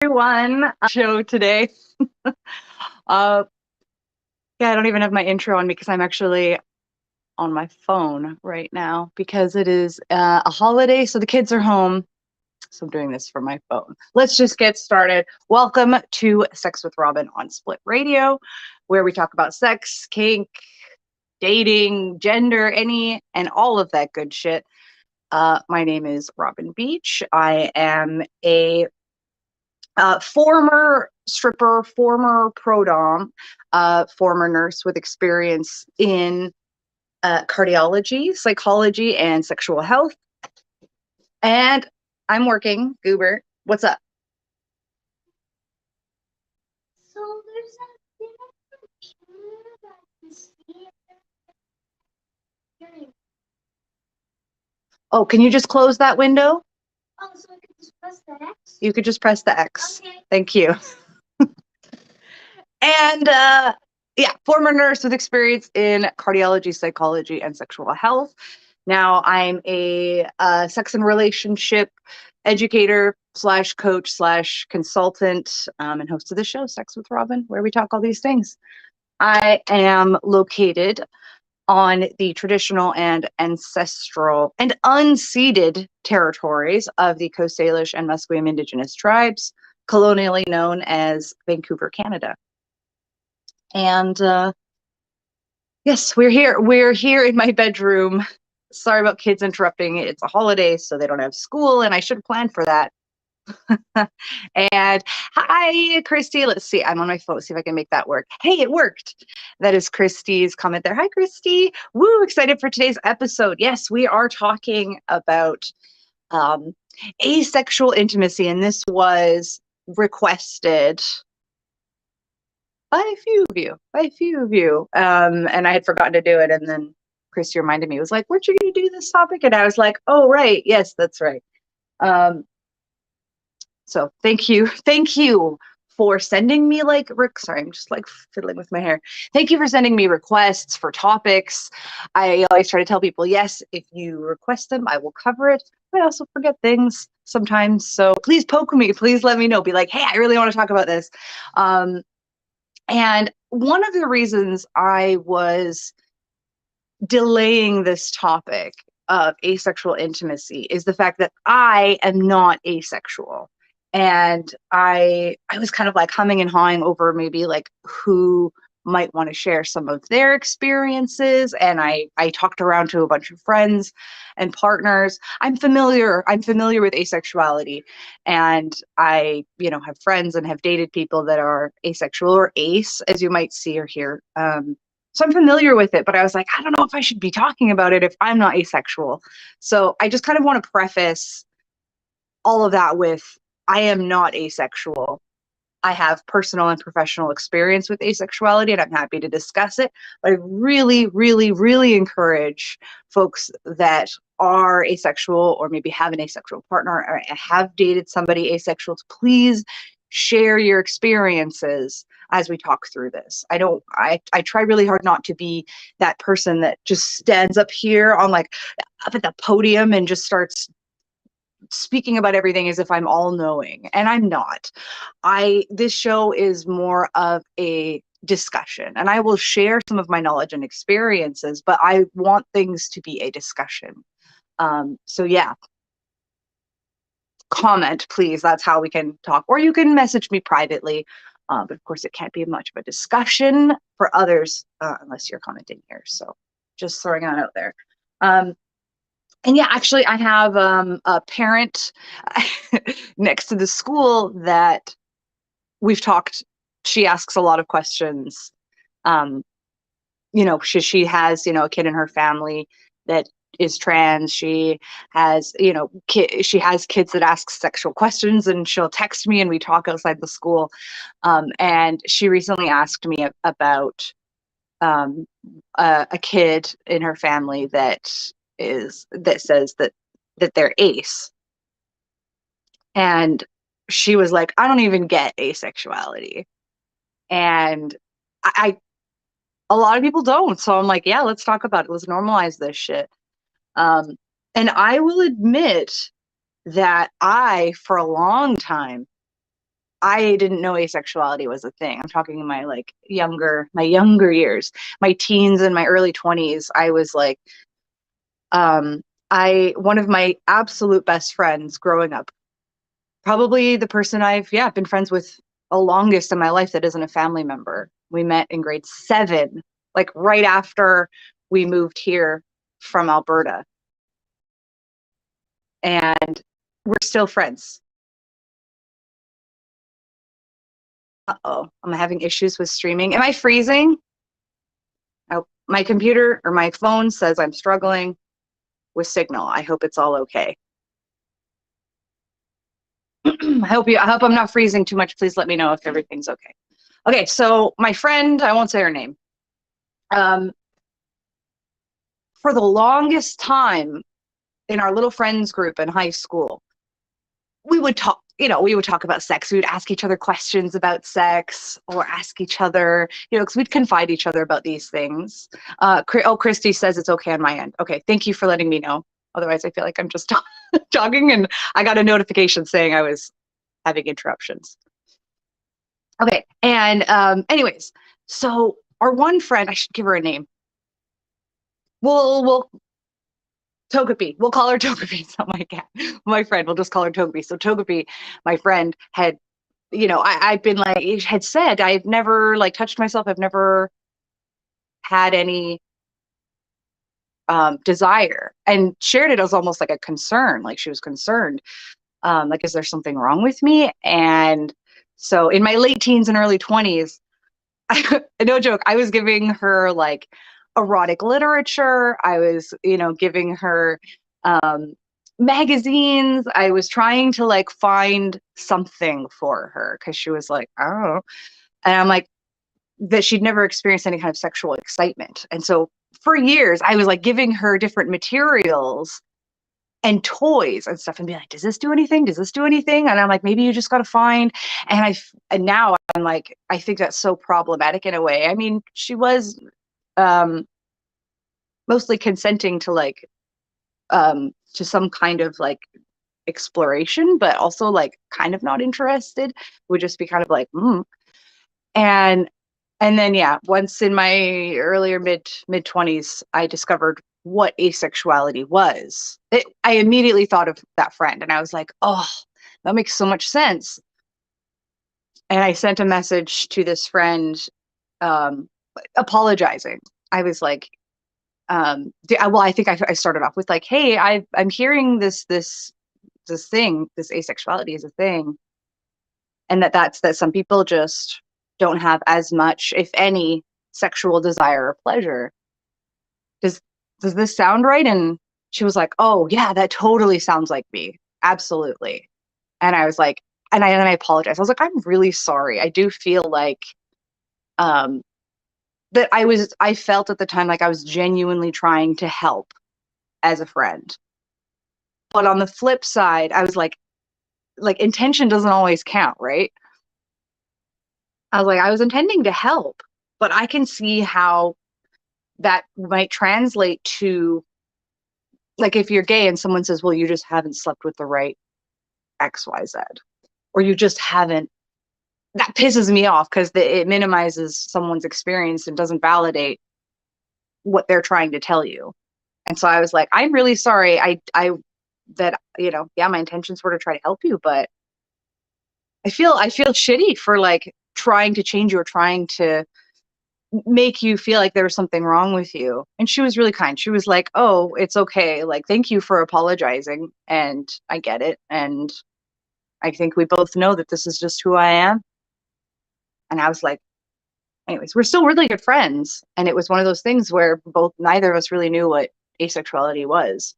Everyone. Show today. uh, yeah, I don't even have my intro on because I'm actually on my phone right now because it is a holiday, so the kids are home. So I'm doing this from my phone. Let's just get started. Welcome to Sex with Robin on Split Radio, where we talk about sex, kink, dating, gender, any and all of that good shit. My name is Robin Beach. I am a former stripper, former pro dom, former nurse with experience in cardiology, psychology, and sexual health. And I'm working. Goober, what's up? So there's a computer that you see hearing. Oh, can you just close that window? Oh, so I can just press the X? You could just press the X. Okay. Thank you. And yeah, former nurse with experience in cardiology, psychology, and sexual health. Now I'm a sex and relationship educator slash coach slash consultant and host of the show, Sex with Robin, where we talk all these things. I am located on the traditional and ancestral and unceded territories of the Coast Salish and Musqueam Indigenous tribes, colonially known as Vancouver, Canada. And yes, we're here. We're here in my bedroom. Sorry about kids interrupting. It's a holiday, so they don't have school, and I should have planned for that. And hi, Christy. Let's see. I'm on my phone. See if I can make that work. Hey, it worked. That is Christy's comment there. Hi, Christy. Woo, excited for today's episode. Yes, we are talking about asexual intimacy, and this was requested by a few of you. And I had forgotten to do it. And then Christy reminded me, was like, weren't you going to do this topic? And I was like, oh, right. Yes, that's right. So thank you. Thank you for sending me sorry, I'm just like fiddling with my hair. Thank you for sending me requests for topics. I always try to tell people, yes, if you request them, I will cover it. I also forget things sometimes. So please poke me. Please let me know. Be like, hey, I really want to talk about this. And one of the reasons I was delaying this topic of asexual intimacy is the fact that I am not asexual. And I was kind of like humming and hawing over maybe like who might want to share some of their experiences. And I talked around to a bunch of friends and partners. I'm familiar with asexuality, and I, have friends and have dated people that are asexual or ace, as you might see or hear. So I'm familiar with it, but I was like, I don't know if I should be talking about it if I'm not asexual. So I just kind of want to preface all of that with, I am not asexual. I have personal and professional experience with asexuality, and I'm happy to discuss it. But I really, really, really encourage folks that are asexual or maybe have an asexual partner or have dated somebody asexual to please share your experiences as we talk through this. I try really hard not to be that person that just stands up here on up at the podium and just starts speaking about everything as if I'm all knowing, and I'm not. This show is more of a discussion, and I will share some of my knowledge and experiences, but I want things to be a discussion. So yeah, comment, please. That's how we can talk, or you can message me privately. But of course, it can't be much of a discussion for others unless you're commenting here. So just throwing that out there. And yeah, actually, I have a parent next to the school that we've talked. She asks a lot of questions. She has, a kid in her family that is trans. She has, she has kids that ask sexual questions, and she'll text me and we talk outside the school. And she recently asked me about a kid in her family that says that they're ace, and she was like, I don't even get asexuality. And I a lot of people don't, so I'm like, yeah, let's talk about it, let's normalize this shit. And I will admit that I, for a long time, I didn't know asexuality was a thing. I'm talking in my like my younger years, my teens and my early 20s. I was like, one of my absolute best friends growing up, probably the person I've, yeah, been friends with the longest in my life that isn't a family member. We met in grade 7, like right after we moved here from Alberta. And we're still friends. Uh-oh, I'm having issues with streaming. Am I freezing? Oh, my computer or my phone says I'm struggling with signal. I hope it's all okay. I hope I'm not freezing too much. Please let me know if everything's okay. Okay, so my friend, I won't say her name. Um, for the longest time in our little friends group in high school, we would talk, we would talk about sex. We would ask each other questions about sex or ask each other, because we'd confide each other about these things. Christy says it's okay on my end. Okay, thank you for letting me know. Otherwise, I feel like I'm just talking and I got a notification saying I was having interruptions. Okay, and anyways, so our one friend, I should give her a name. We'll Togepi. We'll call her Togepi. It's not my cat. My friend. We'll just call her Togepi. So Togepi, my friend, had, I've been like, had said I've never like touched myself. I've never had any desire, and shared it as almost like a concern. Like she was concerned. Like, is there something wrong with me? And so in my late teens and early 20s, no joke, I was giving her like erotic literature. I was, giving her magazines. I was trying to like find something for her because she was like, oh. And I'm like, that she'd never experienced any kind of sexual excitement. And so for years, I was like giving her different materials and toys and stuff and be like, does this do anything? Does this do anything? And I'm like, maybe you just got to find. And now I'm like, I think that's so problematic in a way. I mean, she was um, mostly consenting to like, to some kind of like exploration, but also like kind of not interested, would just be kind of like, And, and then, yeah, once in my earlier mid 20s, I discovered what asexuality was. I immediately thought of that friend and I was like, oh, that makes so much sense. And I sent a message to this friend, um, apologizing. I was like, well, I think I started off with like, hey, I'm hearing this thing, this asexuality is a thing, and that some people just don't have as much, if any, sexual desire or pleasure. Does does this sound right? And she was like, oh yeah, that totally sounds like me. Absolutely. And I was like, and I apologized. I was like, I'm really sorry. I do feel like um that I felt at the time like I was genuinely trying to help as a friend. But on the flip side, I was like intention doesn't always count, right? I was like, I was intending to help, but I can see how that might translate to, like, if you're gay and someone says, well, you just haven't slept with the right XYZ, or you just haven't, that pisses me off because it minimizes someone's experience and doesn't validate what they're trying to tell you. And so I was like, I'm really sorry. That, yeah, my intentions were to try to help you, but I feel shitty for like trying to change you or trying to make you feel like there was something wrong with you. And she was really kind. She was like, oh, it's okay. Like, thank you for apologizing. And I get it. And I think we both know that this is just who I am. And I was like, anyways, we're still really good friends. And it was one of those things where neither of us really knew what asexuality was.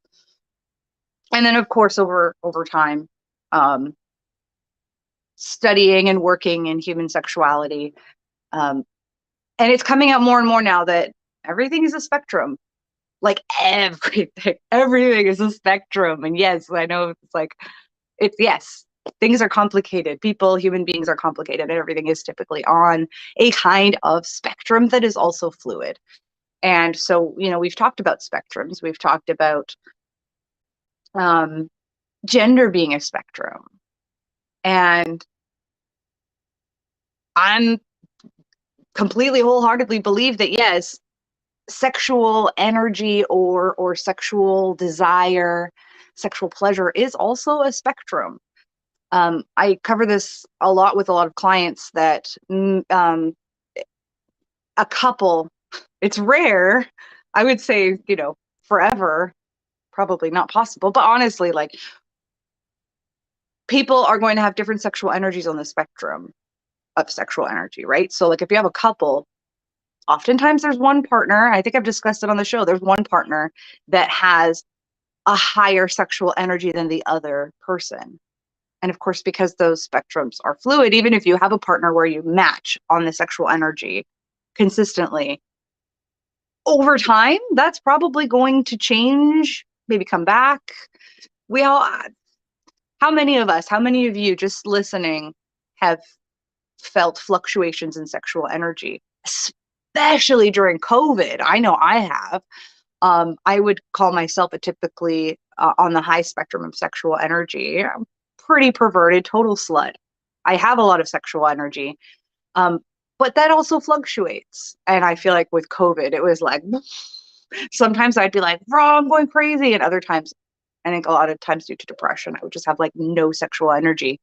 And then of course, over time, um, studying and working in human sexuality, um, and it's coming out more and more now that everything is a spectrum. Like everything is a spectrum. And yes, I know it's like, yes, things are complicated. Human beings are complicated, and everything is typically on a kind of spectrum that is also fluid. And so, we've talked about spectrums. We've talked about gender being a spectrum. And I'm completely wholeheartedly believe that yes, sexual energy or sexual desire, sexual pleasure is also a spectrum. I cover this a lot with a lot of clients that a couple, it's rare, I would say, forever, probably not possible, but honestly, like people are going to have different sexual energies on the spectrum of sexual energy, right? So like if you have a couple, oftentimes there's one partner, I think I've discussed it on the show, there's one partner that has a higher sexual energy than the other person. And of course, because those spectrums are fluid, even if you have a partner where you match on the sexual energy consistently, over time, that's probably going to change, maybe come back. We all, how many of us, how many of you just listening have felt fluctuations in sexual energy, especially during COVID? I know I have. I would call myself a typically on the high spectrum of sexual energy. I'm pretty perverted, total slut. I have a lot of sexual energy, but that also fluctuates. And I feel like with COVID, it was like sometimes I'd be like, "Raw, I'm going crazy," and other times, I think a lot of times due to depression, I would just have like no sexual energy.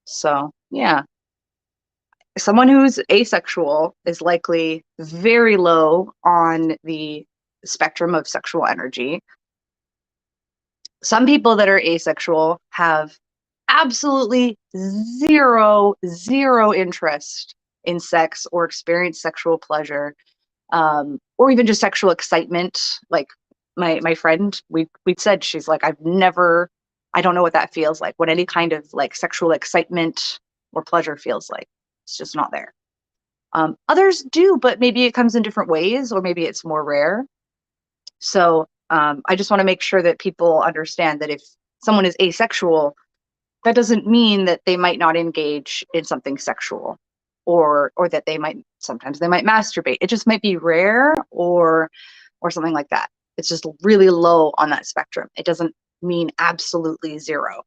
So yeah, someone who's asexual is likely very low on the spectrum of sexual energy. Some people that are asexual have absolutely zero interest in sex or experience sexual pleasure, or even just sexual excitement. Like my friend, we'd said, she's like, I don't know what that feels like, what any kind of like sexual excitement or pleasure feels like. It's just not there. Others do, but maybe it comes in different ways, or maybe it's more rare. So I just want to make sure that people understand that if someone is asexual, that doesn't mean that they might not engage in something sexual, or that sometimes they might masturbate. It just might be rare, or something like that. It's just really low on that spectrum. It doesn't mean absolutely zero.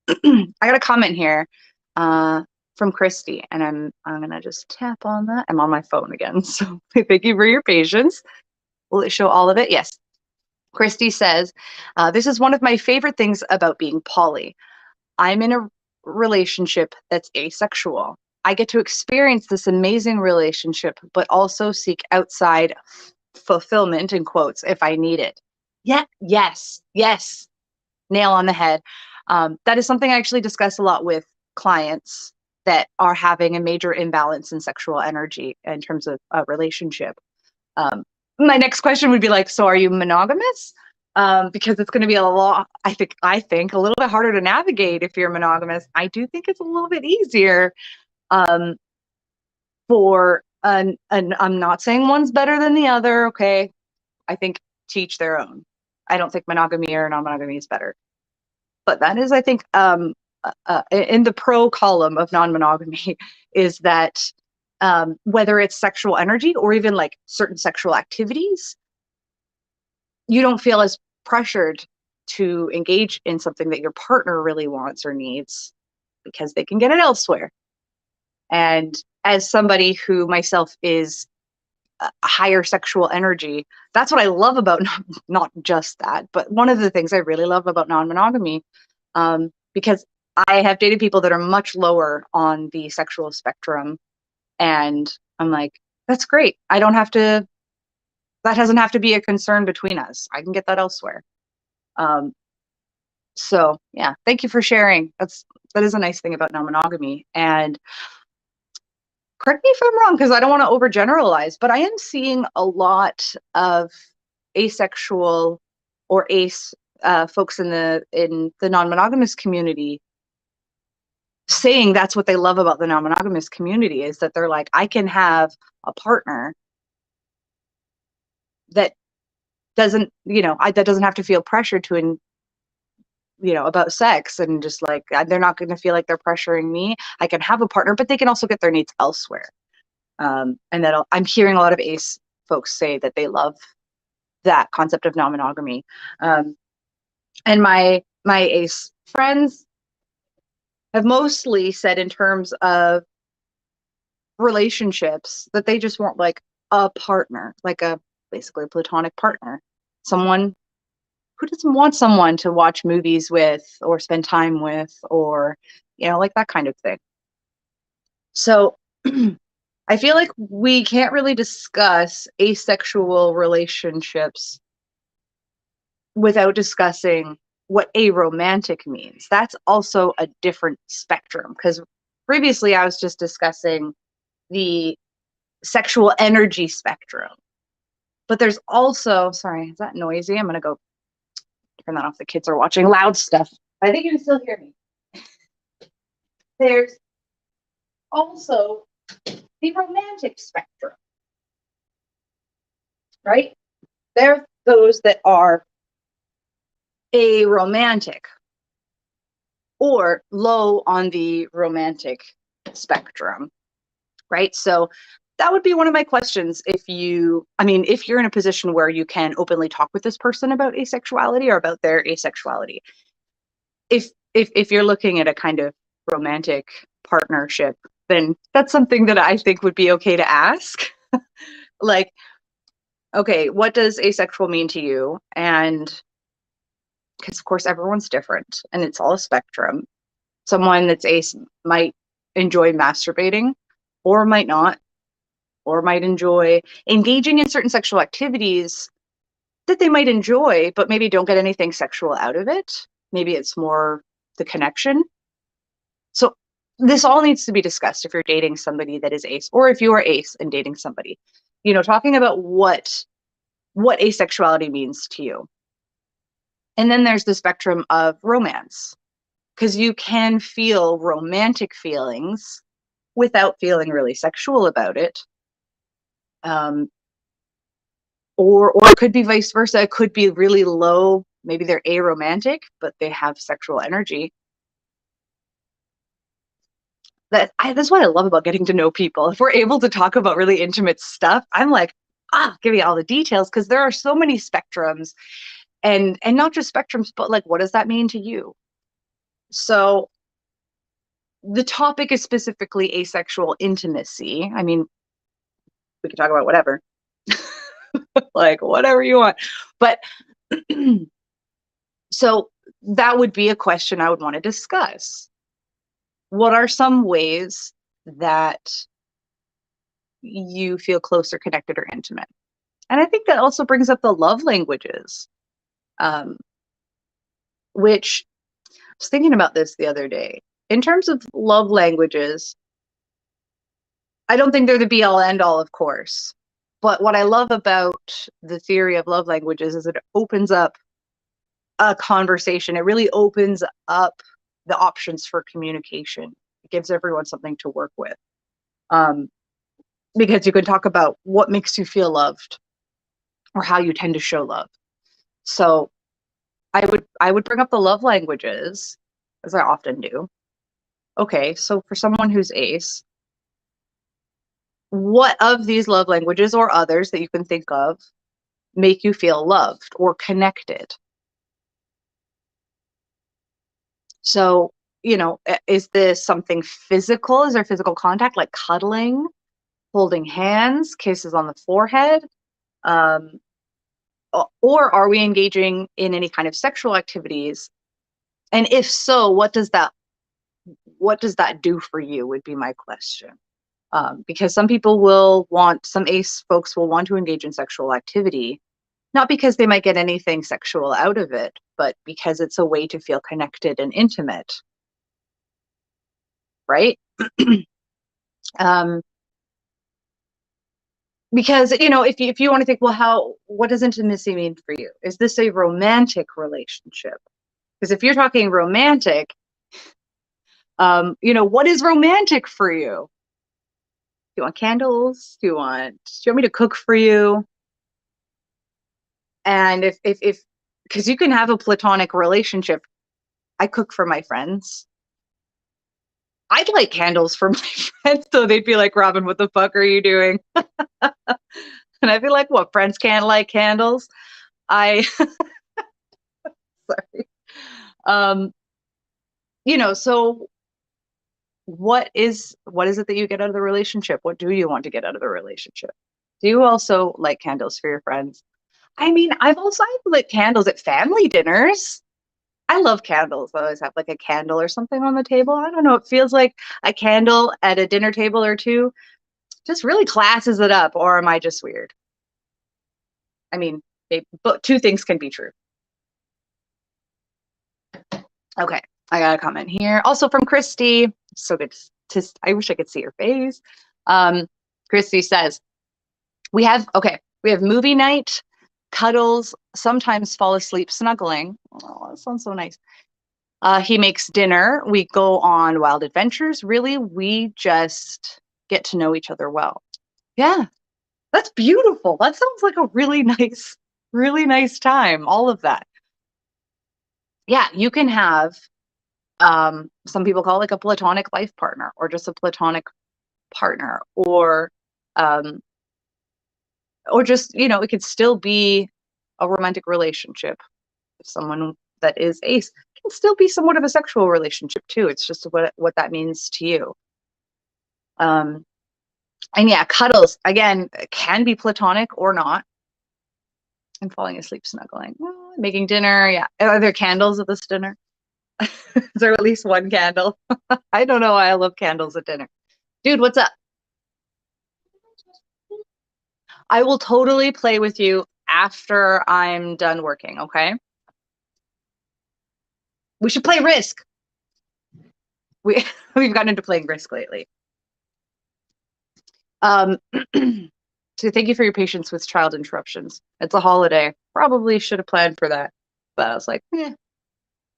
I got a comment here from Christy, and I'm gonna just tap on that. I'm on my phone again, so thank you for your patience. Will it show all of it? Yes. Christy says, this is one of my favorite things about being poly. I'm in a relationship that's asexual. I get to experience this amazing relationship, but also seek outside fulfillment, in quotes, if I need it. Yeah, yes. Nail on the head. That is something I actually discuss a lot with clients that are having a major imbalance in sexual energy in terms of a relationship. My next question would be like, so are you monogamous? Because it's going to be a lot, I think a little bit harder to navigate if you're monogamous. I do think it's a little bit easier um, and I'm not saying one's better than the other. Okay. I think teach their own. I don't think monogamy or non-monogamy is better, but that is, I think, in the pro column of non-monogamy is that whether it's sexual energy or even like certain sexual activities, you don't feel as pressured to engage in something that your partner really wants or needs because they can get it elsewhere. And as somebody who myself is a higher sexual energy, that's what I love about not just that, but one of the things I really love about non-monogamy, because I have dated people that are much lower on the sexual spectrum, and I'm like, that's great. I don't have to, that doesn't have to be a concern between us. I can get that elsewhere. So yeah, thank you for sharing. That is a nice thing about non-monogamy. And correct me if I'm wrong, because I don't want to overgeneralize, but I am seeing a lot of asexual or ace folks in the non-monogamous community saying that's what they love about the non-monogamous community, is that they're like, I can have a partner that doesn't, that doesn't have to feel pressured to about sex, and just like they're not going to feel like they're pressuring me. I can have a partner, but they can also get their needs elsewhere. And that I'm hearing a lot of ace folks say that they love that concept of non-monogamy. And my ace friends have mostly said in terms of relationships that they just want like a partner, like a basically a platonic partner, someone who doesn't want someone to watch movies with or spend time with or, like that kind of thing. So I feel like we can't really discuss asexual relationships without discussing what aromantic means. That's also a different spectrum because previously I was just discussing the sexual energy spectrum. But there's also, sorry, is that noisy? I'm going to go turn that off. The kids are watching loud stuff. I think you can still hear me. There's also the romantic spectrum, right? There are those that are aromantic or low on the romantic spectrum, right? So that would be one of my questions if you're in a position where you can openly talk with this person about asexuality or about their asexuality. If you're looking at a kind of romantic partnership, then that's something that I think would be okay to ask. Like, okay, what does asexual mean to you? And because of course everyone's different and it's all a spectrum. Someone that's ace might enjoy masturbating or might not, or might enjoy engaging in certain sexual activities that they might enjoy, but maybe don't get anything sexual out of it. Maybe it's more the connection. So this all needs to be discussed if you're dating somebody that is ace, or if you are ace and dating somebody, talking about what asexuality means to you. And then there's the spectrum of romance, because you can feel romantic feelings without feeling really sexual about it. Or it could be vice versa. It could be really low. Maybe they're aromantic, but they have sexual energy. That's what I love about getting to know people. If we're able to talk about really intimate stuff, I'm like, give me all the details, because there are so many spectrums, and not just spectrums, but like, what does that mean to you? So the topic is specifically asexual intimacy. I mean, we can talk about whatever, like whatever you want, but so that would be a question I would want to discuss. What are some ways that you feel close or connected or intimate? And I think that also brings up the love languages, which I was thinking about this the other day. In terms of love languages, I don't think they're the be all end all, of course. But what I love about the theory of love languages is it opens up a conversation. It really opens up the options for communication. It gives everyone something to work with. Because you can talk about what makes you feel loved or how you tend to show love. So I would bring up the love languages, as I often do. Okay, so for someone who's ace, what of these love languages or others that you can think of make you feel loved or connected? So, is this something physical? Is there physical contact, like cuddling, holding hands, kisses on the forehead? Or are we engaging in any kind of sexual activities? And if so, what does that do for you, would be my question. Because some ace folks will want to engage in sexual activity, not because they might get anything sexual out of it, but because it's a way to feel connected and intimate, right? Because if you want to think, well, what does intimacy mean for you? Is this a romantic relationship? Because if you're talking romantic, what is romantic for you? Do you want candles? Do you want me to cook for you? And if because you can have a platonic relationship. I cook for my friends. I'd light candles for my friends, so they'd be like, Robin, what the fuck are you doing? And I'd be like, what, friends can't light candles? Sorry. So what is it that you get out of the relationship? What do you want to get out of the relationship? Do you also light candles for your friends? I mean, I've lit candles at family dinners. I love candles. I always have like a candle or something on the table. I don't know. It feels like a candle at a dinner table or two just really classes it up. Or am I just weird? I mean, but two things can be true. Okay, I got a comment here. Also from Christy. So good to, I wish I could see her face. Christy says, we have movie night, cuddles, sometimes fall asleep snuggling. Oh, that sounds so nice. He makes dinner. We go on wild adventures. Really, we just get to know each other well. Yeah, that's beautiful. That sounds like a really nice time. All of that. Yeah, you can have some people call it like a platonic life partner or just a platonic partner um or just, you know, it could still be a romantic relationship. If someone that is ace can still be somewhat of a sexual relationship too. It's just what that means to you. And yeah, cuddles again can be platonic or not. And falling asleep snuggling, making dinner. Yeah, are there candles at this dinner? Is there at least one candle? I don't know why I love candles at dinner. Dude, what's up? I will totally play with you after I'm done working, okay? We should play Risk. We've gotten into playing Risk lately. So thank you for your patience with child interruptions. It's a holiday. Probably should have planned for that, but I was like,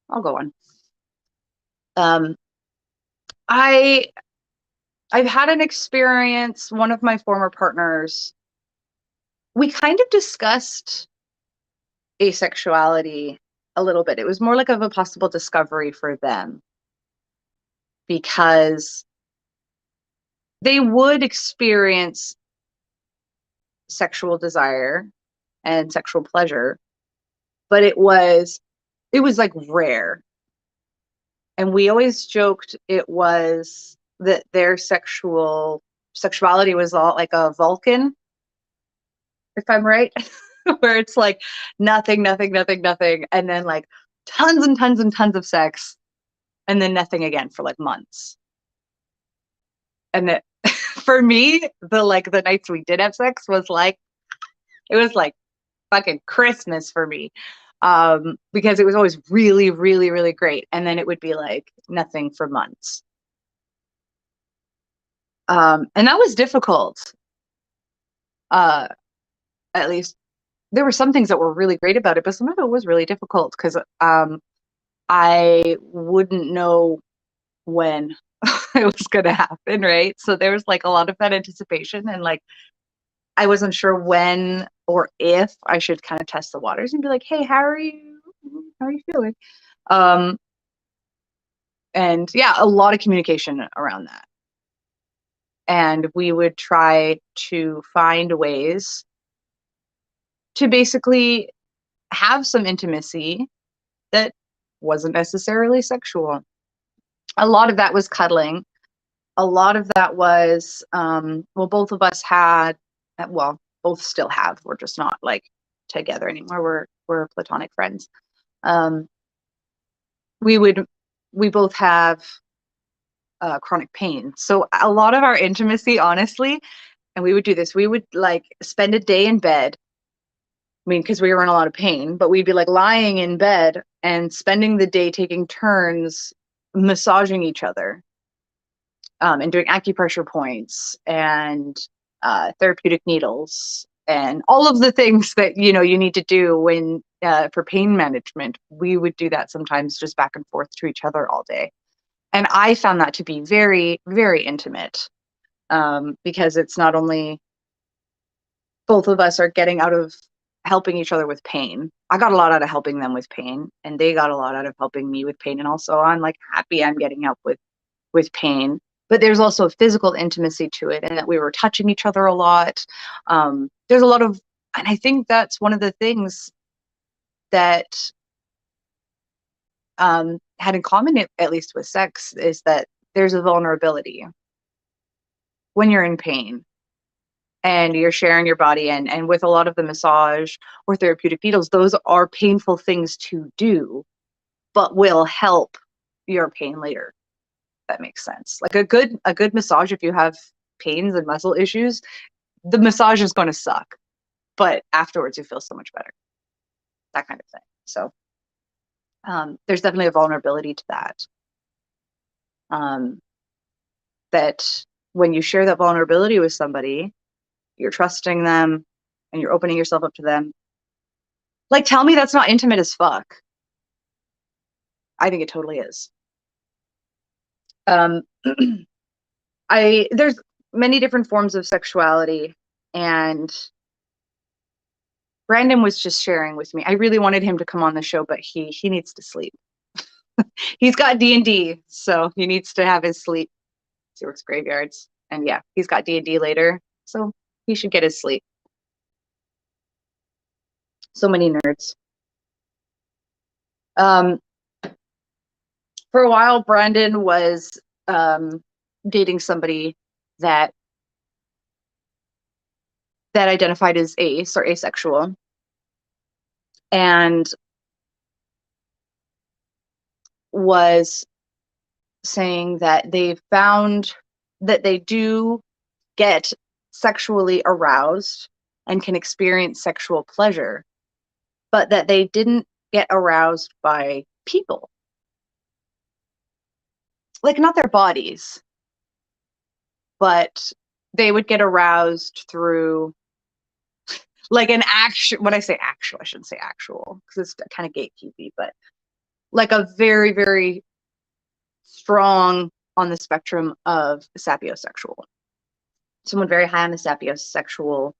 I'll go on. I've had an experience. One of my former partners, we kind of discussed asexuality a little bit. It was more like of a possible discovery for them because they would experience sexual desire and sexual pleasure, but it was like rare. And we always joked it was that their sexuality was all like a Vulcan, if I'm right, where it's like nothing, and then like tons and tons and tons of sex, and then nothing again for like months. And that for me, the nights we did have sex was like, it was like fucking Christmas for me. Because it was always really, really, really great. And then it would be like nothing for months. And that was difficult. At least there were some things that were really great about it, but some of it was really difficult because I wouldn't know when it was going to happen, right? So there was like a lot of that anticipation, and like I wasn't sure when or if I should kind of test the waters and be like, "Hey, how are you? How are you feeling?" And yeah, a lot of communication around that. And we would try to find ways to basically have some intimacy that wasn't necessarily sexual. A lot of that was cuddling. A lot of that was, well, both of us had, well, both still have. We're just not like together anymore. We're platonic friends. We both have chronic pain. So a lot of our intimacy, honestly, and we would do this, we would like spend a day in bed. I mean, because we were in a lot of pain, but we'd be like lying in bed and spending the day taking turns massaging each other, and doing acupressure points and therapeutic needles and all of the things that, you know, you need to do when for pain management. We would do that sometimes just back and forth to each other all day. And I found that to be very, very intimate, because it's not only both of us are getting out of helping each other with pain. I got a lot out of helping them with pain, and they got a lot out of helping me with pain. And also I'm like happy I'm getting help with pain. But there's also a physical intimacy to it, and that we were touching each other a lot. There's a lot of, and I think that's one of the things that had in common, at least with sex, is that there's a vulnerability when you're in pain and you're sharing your body. And with a lot of the massage or therapeutic needles, those are painful things to do, but will help your pain later. That makes sense. Like a good massage, if you have pains and muscle issues, the massage is going to suck, but afterwards you feel so much better. That kind of thing. So there's definitely a vulnerability to that. That when you share that vulnerability with somebody, you're trusting them and you're opening yourself up to them. Like, tell me that's not intimate as fuck. I think it totally is. Um, there's many different forms of sexuality, and Brandon was just sharing with me. I really wanted him to come on the show, but he needs to sleep. He's got D&D, so he needs to have his sleep. He works graveyards, and yeah, he's got D&D later, so he should get his sleep. So many nerds. For a while, Brandon was dating somebody that identified as ace or asexual, and was saying that they found that they do get sexually aroused and can experience sexual pleasure, but that they didn't get aroused by people. Like, not their bodies, but they would get aroused through like an action. When I say actual, I shouldn't say actual because it's kind of gatekeepy, but like a very, very strong on the spectrum of sapiosexual. Someone very high on the sapiosexual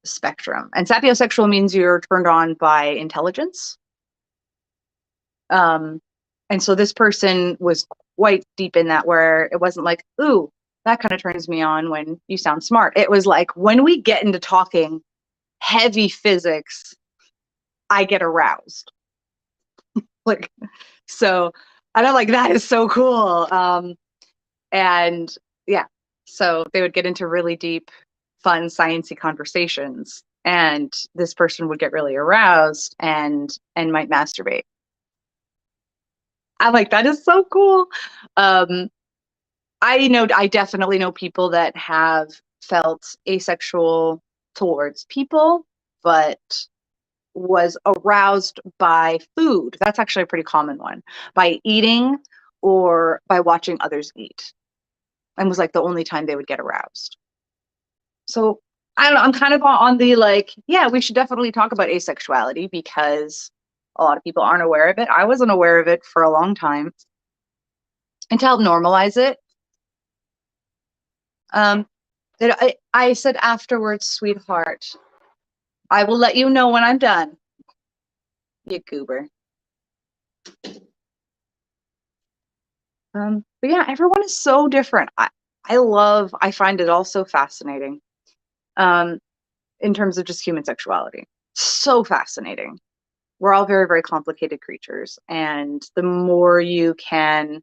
spectrum. And sapiosexual means you're turned on by intelligence. And so this person was quite deep in that, where it wasn't like, ooh, that kind of turns me on when you sound smart. It was like, when we get into talking heavy physics, I get aroused. Like, so and I'm like, that is so cool. And yeah, so they would get into really deep, fun, sciencey conversations, and this person would get really aroused and might masturbate. I'm like, that is so cool. I definitely know people that have felt asexual towards people, but was aroused by food. That's actually a pretty common one. By eating or by watching others eat. And was like the only time they would get aroused. So I don't know, I'm kind of on the like, yeah, we should definitely talk about asexuality because a lot of people aren't aware of it. I wasn't aware of it for a long time. And to help normalize it, I said afterwards, sweetheart, I will let you know when I'm done. You goober. But yeah, everyone is so different. I find it all so fascinating. In terms of just human sexuality. So fascinating. We're all very, very complicated creatures. And the more you can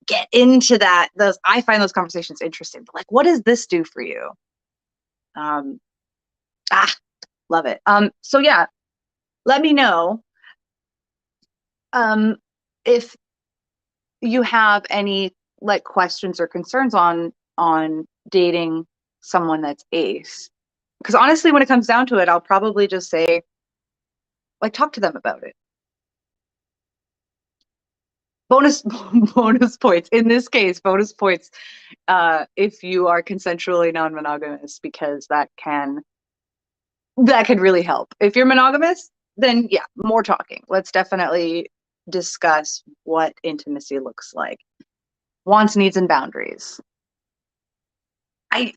get into that, I find those conversations interesting. But like, what does this do for you? Love it. So yeah, let me know if you have any like questions or concerns on dating someone that's ace. Because honestly, when it comes down to it, I'll probably just say, like, talk to them about it. Bonus bonus points. In this case, bonus points if you are consensually non-monogamous, because that can really help. If you're monogamous, then yeah, more talking. Let's definitely discuss what intimacy looks like. Wants, needs, and boundaries. I'm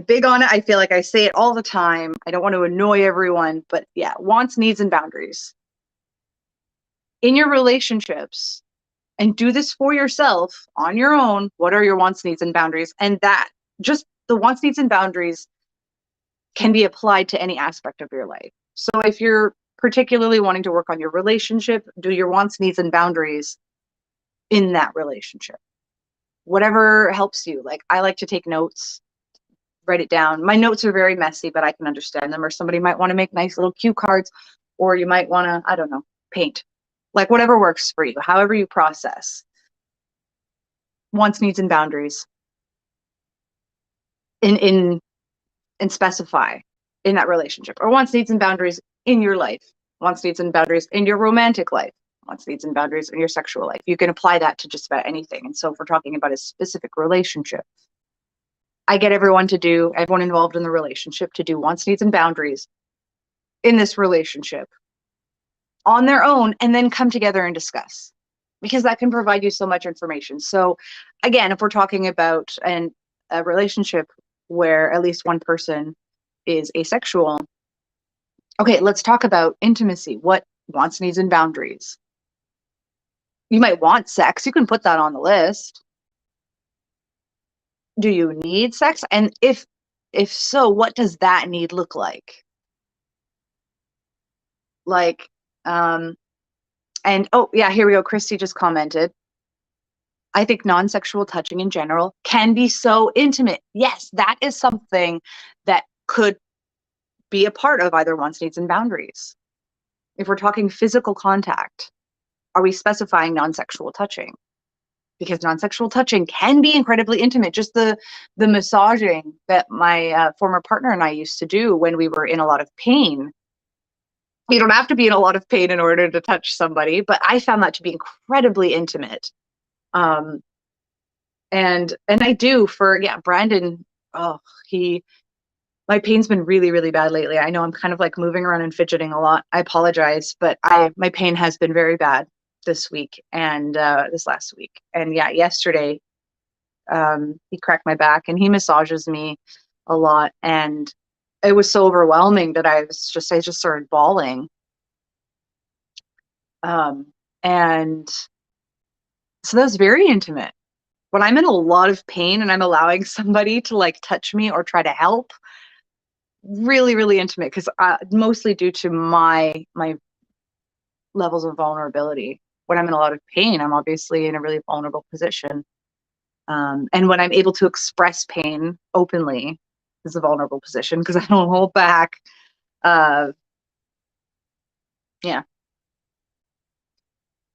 big on it. I feel like I say it all the time. I don't want to annoy everyone, but yeah, wants, needs, and boundaries. In your relationships, and do this for yourself on your own. What are your wants, needs, and boundaries? And that, just the wants, needs, and boundaries can be applied to any aspect of your life. So if you're particularly wanting to work on your relationship, do your wants, needs, and boundaries in that relationship. Whatever helps you. Like, I like to take notes, write it down. My notes are very messy, but I can understand them. Or somebody might want to make nice little cue cards, or you might want to, I don't know, paint. Like, whatever works for you, however you process. Wants, needs, and boundaries. In and specify in that relationship, or wants, needs, and boundaries in your life, wants, needs, and boundaries in your romantic life, wants, needs, and boundaries in your sexual life. You can apply that to just about anything. And so if we're talking about a specific relationship, I get everyone involved in the relationship to do wants, needs, and boundaries in this relationship on their own, and then come together and discuss, because that can provide you so much information. So again, if we're talking about a relationship where at least one person is asexual, okay, let's talk about intimacy. What wants, needs, and boundaries? You might want sex. You can put that on the list. Do you need sex? And if so, what does that need look like? Like, and oh yeah, here we go. Christy just commented, I think non-sexual touching in general can be so intimate. Yes, that is something that could be a part of either wants, needs, and boundaries. If we're talking physical contact, are we specifying non-sexual touching? Because non-sexual touching can be incredibly intimate. Just the massaging that my former partner and I used to do when we were in a lot of pain. You don't have to be in a lot of pain in order to touch somebody, but I found that to be incredibly intimate. And I do for, yeah, Brandon, oh, my pain's been really, really bad lately. I know I'm kind of like moving around and fidgeting a lot. I apologize, but my pain has been very bad this week and this last week. And yeah, yesterday, he cracked my back and he massages me a lot. And it was so overwhelming that I just started bawling. And so that was very intimate. When I'm in a lot of pain and I'm allowing somebody to like touch me or try to help, really, really intimate, because mostly due to my levels of vulnerability. When I'm in a lot of pain, I'm obviously in a really vulnerable position. And when I'm able to express pain openly, is a vulnerable position because I don't hold back. Yeah.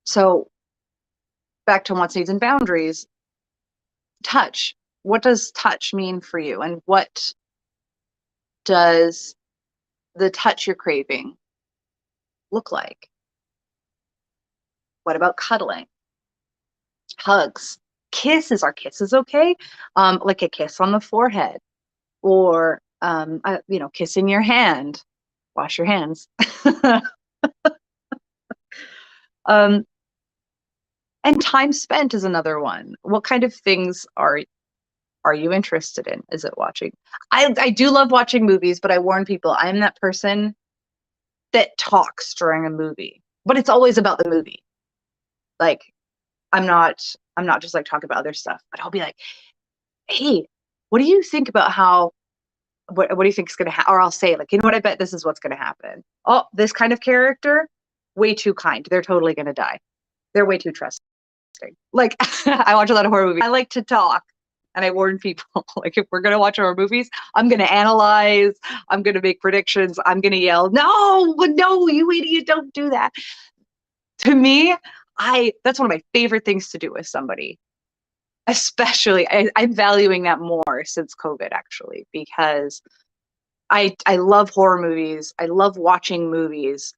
So back to wants, needs, and boundaries. Touch. What does touch mean for you? And what does the touch you're craving look like? What about cuddling? Hugs? Kisses? Are kisses okay? Like a kiss on the forehead, or kissing your hand. Wash your hands. um, and time spent is another one. What kind of things are you interested in? Is it watching? I do love watching movies, but I warn people, I'm that person that talks during a movie, but it's always about the movie. Like, I'm not just like talking about other stuff, but I'll be like, hey, what do you think about what do you think is going to happen? Or I'll say, like, you know what, I bet this is what's going to happen. Oh, this kind of character, way too kind. They're totally going to die. They're way too trusting. Like, I watch a lot of horror movies. I like to talk. And I warn people, like, if we're going to watch horror movies, I'm going to analyze, I'm going to make predictions, I'm going to yell, no, you idiot, don't do that. To me, that's one of my favorite things to do with somebody. Especially, I'm valuing that more since COVID, actually, because I love horror movies. I love watching movies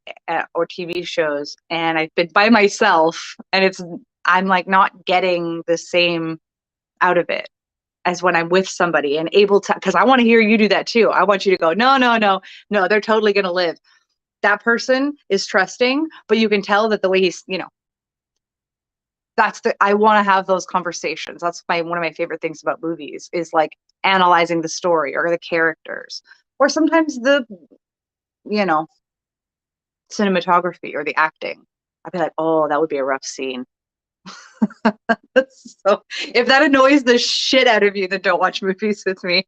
or TV shows, and I've been by myself, and I'm like not getting the same out of it as when I'm with somebody and able to, because I want to hear you do that too. I want you to go, no, they're totally going to live. That person is trusting, but you can tell that the way he's, I want to have those conversations. That's one of my favorite things about movies is like analyzing the story or the characters, or sometimes the, cinematography or the acting. I'd be like, oh, that would be a rough scene. So if that annoys the shit out of you, then don't watch movies with me.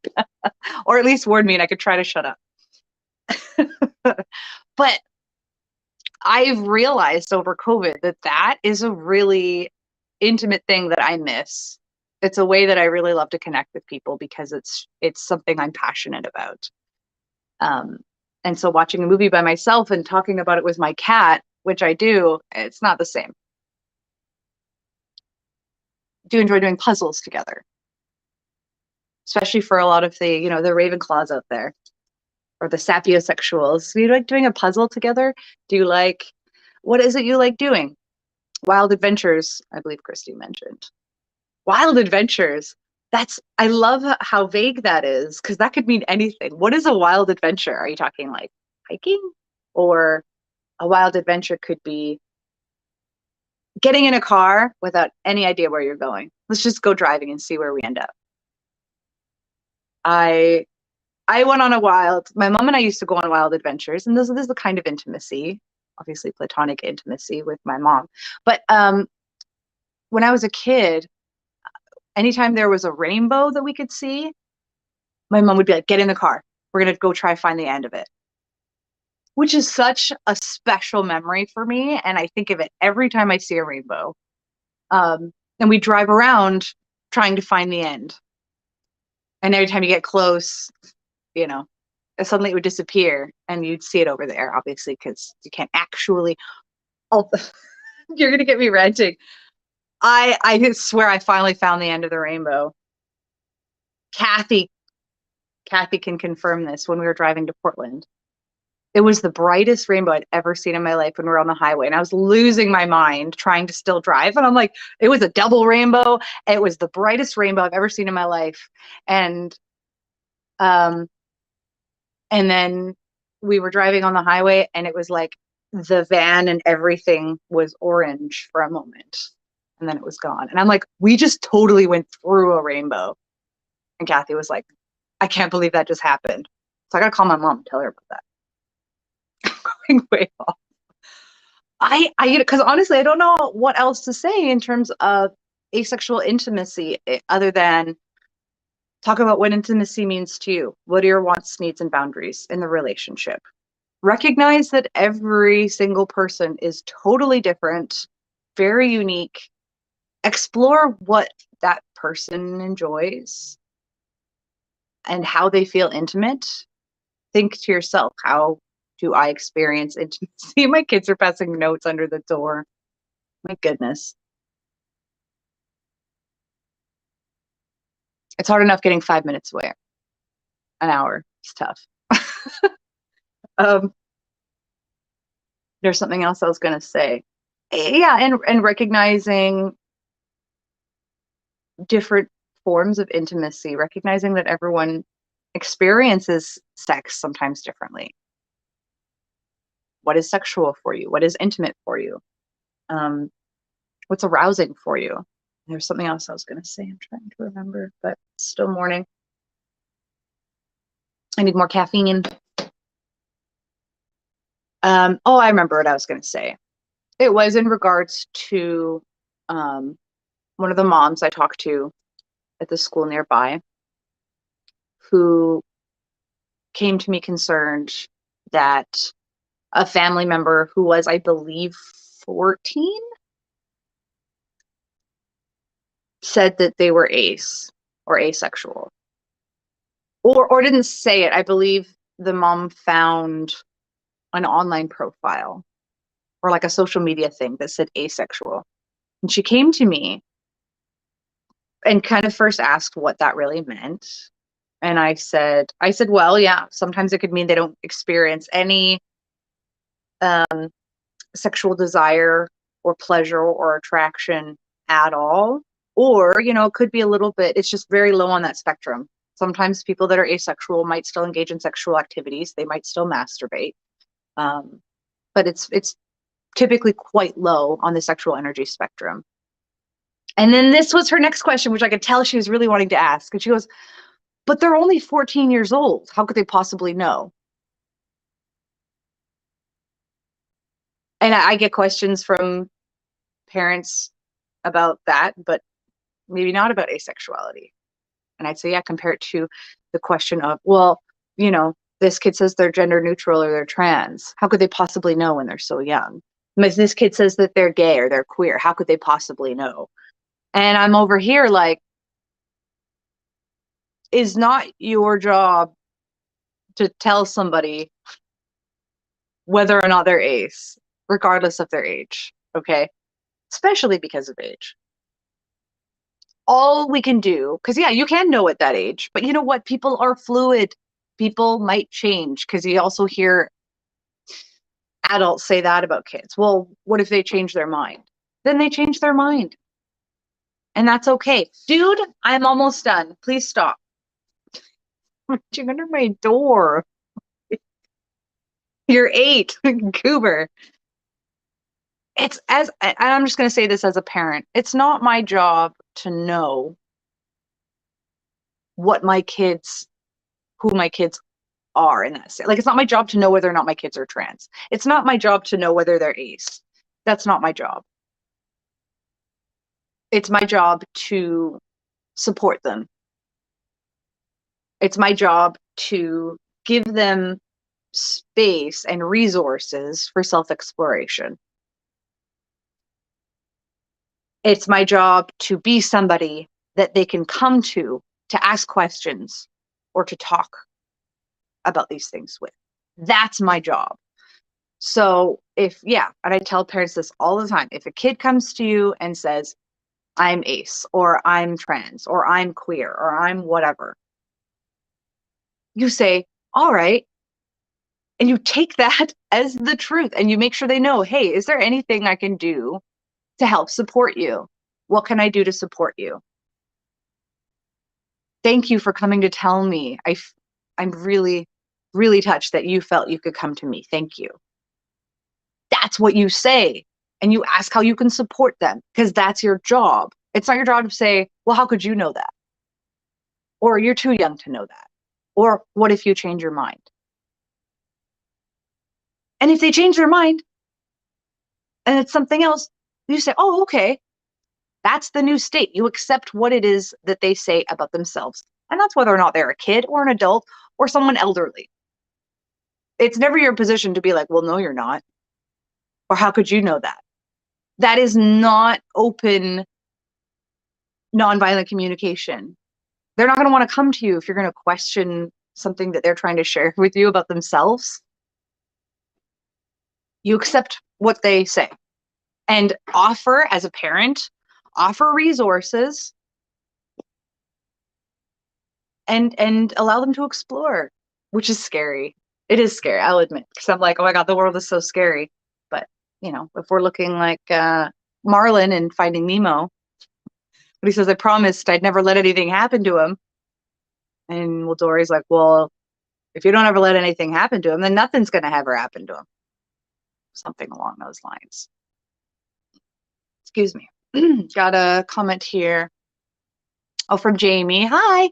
Or at least warn me and I could try to shut up. But I've realized over COVID that is a really intimate thing that I miss. It's a way that I really love to connect with people because it's something I'm passionate about. Um, and so watching a movie by myself and talking about it with my cat, which I do, it's not the same. Do enjoy doing puzzles together, especially for a lot of the, the Ravenclaws out there or the sapiosexuals. Do you like doing a puzzle together? Do you like, what is it you like doing? Wild adventures, I believe Christy mentioned. Wild adventures. I love how vague that is because that could mean anything. What is a wild adventure? Are you talking like hiking? Or a wild adventure could be getting in a car without any idea where you're going. Let's just go driving and see where we end up. I went on my mom and I used to go on wild adventures, and this is the kind of intimacy, obviously platonic intimacy with my mom. But when I was a kid, anytime there was a rainbow that we could see, my mom would be like, get in the car. We're going to go try find the end of it, which is such a special memory for me. And I think of it every time I see a rainbow. And we drive around trying to find the end. And every time you get close, suddenly it would disappear and you'd see it over there, obviously, because you can't actually, you're going to get me ranting. I swear I finally found the end of the rainbow. Kathy can confirm this. When we were driving to Portland, it was the brightest rainbow I'd ever seen in my life when we were on the highway. And I was losing my mind trying to still drive. And I'm like, it was a double rainbow. It was the brightest rainbow I've ever seen in my life. And then we were driving on the highway and it was like the van and everything was orange for a moment. And then it was gone. And I'm like, we just totally went through a rainbow. And Kathy was like, I can't believe that just happened. So I got to call my mom, tell her about that. Going way off. Because honestly, I don't know what else to say in terms of asexual intimacy other than talk about what intimacy means to you. What are your wants, needs, and boundaries in the relationship? Recognize that every single person is totally different, very unique. Explore what that person enjoys and how they feel intimate. Think to yourself, how do I experience intimacy? My kids are passing notes under the door. My goodness. It's hard enough getting 5 minutes away. An hour is tough. There's something else I was going to say. Yeah, and recognizing different forms of intimacy, recognizing that everyone experiences sex sometimes differently. What is sexual for you? What is intimate for you? What's arousing for you? There's something else I was going to say. I'm trying to remember, but it's still morning. I need more caffeine. I remember what I was going to say. It was in regards to one of the moms I talked to at the school nearby who came to me concerned that a family member who was, I believe, 14 said that they were ace or asexual. Or didn't say it. I believe the mom found an online profile or like a social media thing that said asexual. And she came to me and kind of first asked what that really meant. And I said, well, yeah, sometimes it could mean they don't experience any sexual desire or pleasure or attraction at all. Or, it could be a little bit, it's just very low on that spectrum. Sometimes people that are asexual might still engage in sexual activities. They might still masturbate. But it's typically quite low on the sexual energy spectrum. And then this was her next question, which I could tell she was really wanting to ask. And she goes, but they're only 14 years old. How could they possibly know? And I get questions from parents about that, but maybe not about asexuality. And I'd say, yeah, compare it to the question of, well, this kid says they're gender neutral or they're trans. How could they possibly know when they're so young? This kid says that they're gay or they're queer. How could they possibly know? And I'm over here like, is not your job to tell somebody whether or not they're ace, regardless of their age. Okay. Especially because of age. All we can do, because yeah, you can know at that age, but you know what? People are fluid. People might change, because you also hear adults say that about kids. Well, what if they change their mind? Then they change their mind. And that's okay. Dude, I'm almost done. Please stop. Reaching under my door. You're 8, goober. It's as, and I'm just going to say this as a parent, it's not my job to know what my kids, who my kids are in that state. Like, it's not my job to know whether or not my kids are trans. It's not my job to know whether they're ace. That's not my job. It's my job to support them. It's my job to give them space and resources for self-exploration. It's my job to be somebody that they can come to ask questions or to talk about these things with. That's my job. So if, yeah, and I tell parents this all the time, if a kid comes to you and says, I'm ace, or I'm trans, or I'm queer, or I'm whatever, you say, all right. And you take that as the truth and you make sure they know, hey, is there anything I can do to help support you? What can I do to support you? Thank you for coming to tell me. I'm really, really touched that you felt you could come to me. Thank you. That's what you say. And you ask how you can support them, because that's your job. It's not your job to say, well, how could you know that? Or you're too young to know that. Or what if you change your mind? And if they change their mind and it's something else, you say, oh, okay, that's the new state. You accept what it is that they say about themselves. And that's whether or not they're a kid or an adult or someone elderly. It's never your position to be like, well, no, you're not. Or how could you know that? That is not open, nonviolent communication. They're not going to want to come to you if you're going to question something that they're trying to share with you about themselves. You accept what they say and offer, as a parent, offer resources and allow them to explore, which is scary. It is scary, I'll admit, because I'm like, oh my God, the world is so scary. But, you know, if we're looking like Marlin in Finding Nemo, but he says, I promised I'd never let anything happen to him. And well, Dory's like, well, if you don't ever let anything happen to him, then nothing's going to ever happen to him. Something along those lines. Excuse me. Got a comment here. Oh, from Jamie. Hi.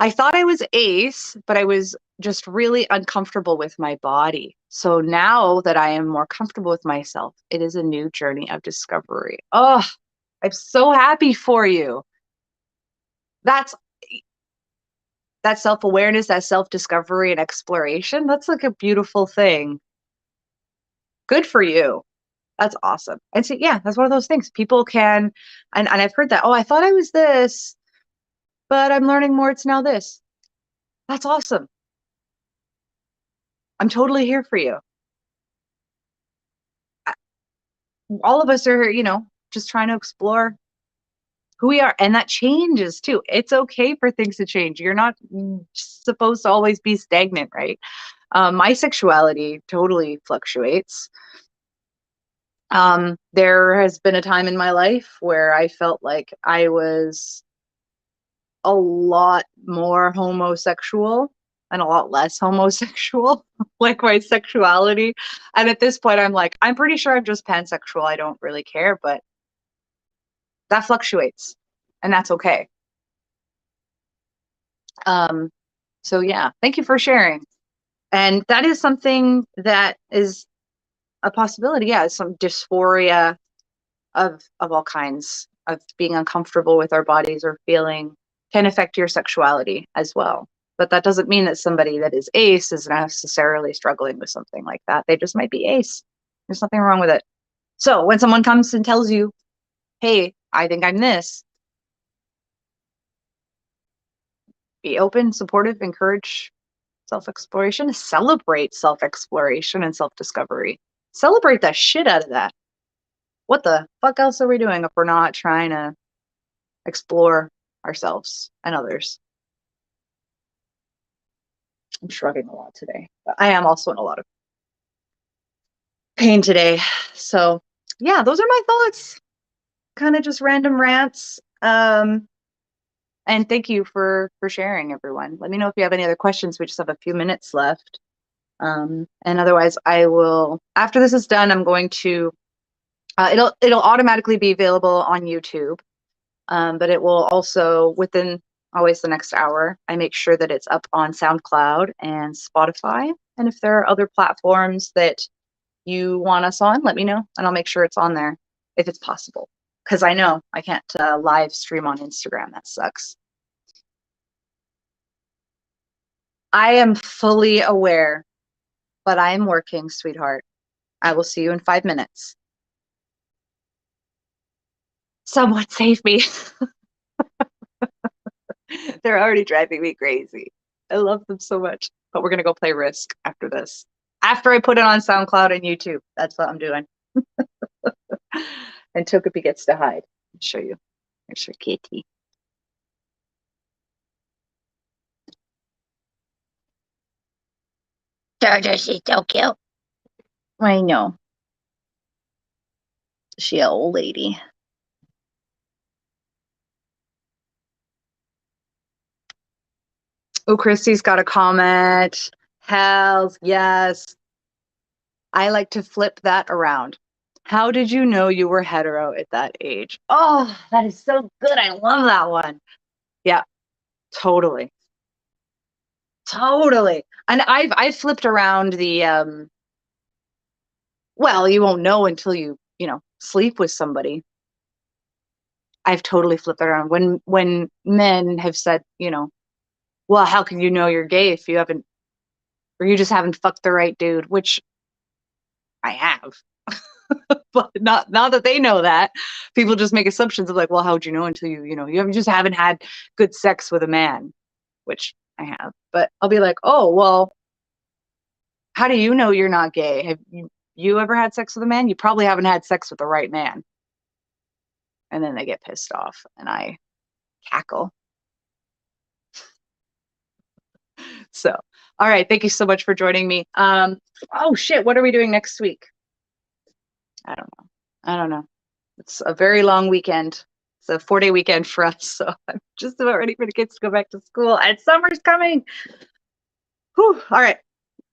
I thought I was ace, but I was just really uncomfortable with my body. So now that I am more comfortable with myself, it is a new journey of discovery. Oh, I'm so happy for you. That's that self-awareness, that self-discovery and exploration. That's like a beautiful thing. Good for you. That's awesome. And so, yeah, that's one of those things people can, and I've heard that, oh, I thought I was this, but I'm learning more. It's now this. That's awesome. I'm totally here for you. All of us are, you know, just trying to explore who we are. And that changes too. It's okay for things to change. You're not supposed to always be stagnant, right? My sexuality totally fluctuates. There has been a time in my life where I felt like I was a lot more homosexual and a lot less homosexual, like my sexuality. And at this point, I'm like, I'm pretty sure I'm just pansexual. I don't really care, but that fluctuates, and that's okay. Um, so yeah, thank you for sharing. And that is something that is a possibility. Yeah, some dysphoria of all kinds of being uncomfortable with our bodies or feeling can affect your sexuality as well. But that doesn't mean that somebody that is ace is necessarily struggling with something like that. They just might be ace. There's nothing wrong with it. So when someone comes and tells you, hey, I think I'm this. Be open, supportive, encourage self-exploration, celebrate self-exploration and self-discovery. Celebrate the shit out of that. What the fuck else are we doing if we're not trying to explore ourselves and others? I'm shrugging a lot today, but I am also in a lot of pain today. So yeah, those are my thoughts. Kind of just random rants. And thank you for sharing, everyone. Let me know if you have any other questions. We just have a few minutes left. And otherwise, I will, after this is done, I'm going to, it'll automatically be available on YouTube. But it will also, within always the next hour, I make sure that it's up on SoundCloud and Spotify. And if there are other platforms that you want us on, let me know, and I'll make sure it's on there if it's possible. Because I know I can't live stream on Instagram. That sucks. I am fully aware, but I am working, sweetheart. I will see you in 5 minutes. Someone save me. They're already driving me crazy. I love them so much. But we're going to go play Risk after this. After I put it on SoundCloud and YouTube. That's what I'm doing. And Togepi gets to hide. I'll show you. There's her kitty. She's so cute. I know. She an old lady. Oh, Christy's got a comment. Hells yes. I like to flip that around. How did you know you were hetero at that age? Oh, that is so good. I love that one. Yeah, totally. Totally. And I've flipped around the well, you won't know until you sleep with somebody. I've totally flipped it around when men have said, well, how can you know you're gay if you haven't, or you just haven't fucked the right dude, which I have. But not that they know that. People just make assumptions of like, well, how'd you know until you just haven't had good sex with a man, which I have. But I'll be like, oh, well, how do you know you're not gay? Have you ever had sex with a man? You probably haven't had sex with the right man. And then they get pissed off and I cackle. So, all right. Thank you so much for joining me. Oh shit. What are we doing next week? I don't know. It's a very long weekend. It's a 4-day weekend for us. So I'm just about ready for the kids to go back to school and summer's coming. Whew. All right.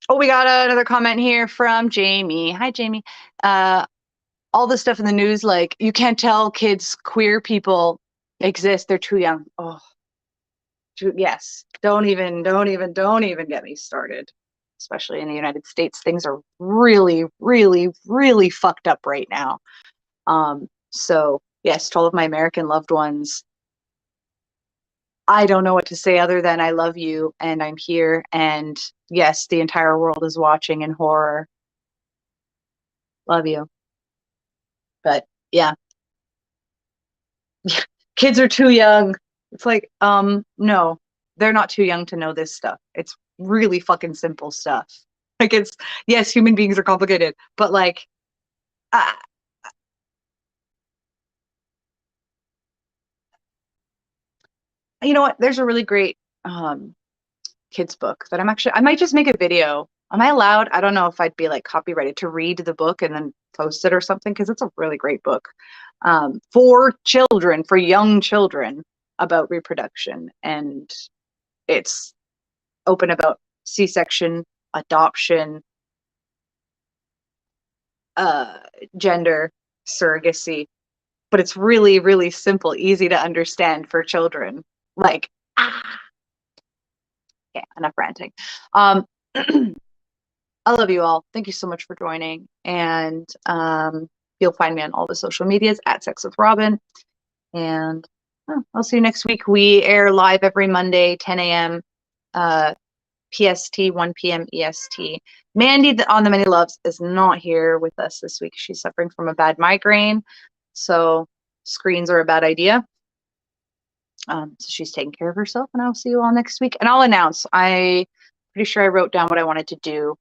Oh, we got another comment here from Jamie. Hi, Jamie. All the stuff in the news, like you can't tell kids queer people exist. They're too young. Oh, yes. Don't even get me started. Especially in the United States, things are really, really, really fucked up right now. So yes, to all of my American loved ones, I don't know what to say other than I love you and I'm here. And yes, the entire world is watching in horror. Love you. But yeah, kids are too young. It's like, no, they're not too young to know this stuff. It's really fucking simple stuff. Like yes, human beings are complicated, but like, uh, you know what? There's a really great kids book that I might just make a video. Am I allowed? I don't know if I'd be like copyrighted to read the book and then post it or something, because it's a really great book for children, for young children, about reproduction. And it's open about C-section, adoption, gender, surrogacy, but it's really, really simple, easy to understand for children. Like, yeah, enough ranting. I love you all. Thank you so much for joining. And you'll find me on all the social medias at Sex with Robin. And I'll see you next week. We air live every Monday, 10 a.m. PST, 1 p.m. EST. Mandy on the Many Loves is not here with us this week. She's suffering from a bad migraine. So screens are a bad idea. So she's taking care of herself, and I'll see you all next week. And I'll announce. I'm pretty sure I wrote down what I wanted to do.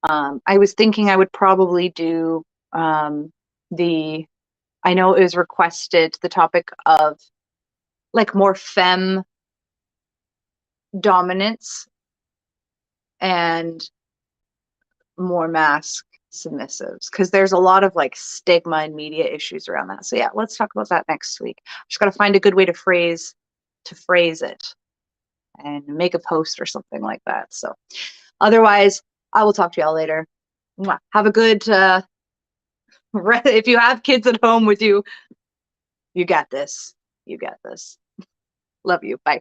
I was thinking I would probably do the. I know it was requested the topic of like more femme dominance and more mask submissives, because there's a lot of like stigma and media issues around that. So yeah, let's talk about that next week. Just got to find a good way to phrase it and make a post or something like that. So otherwise, I will talk to y'all later. Mwah. Have a good if you have kids at home with you, you got this. You got this. Love you. Bye.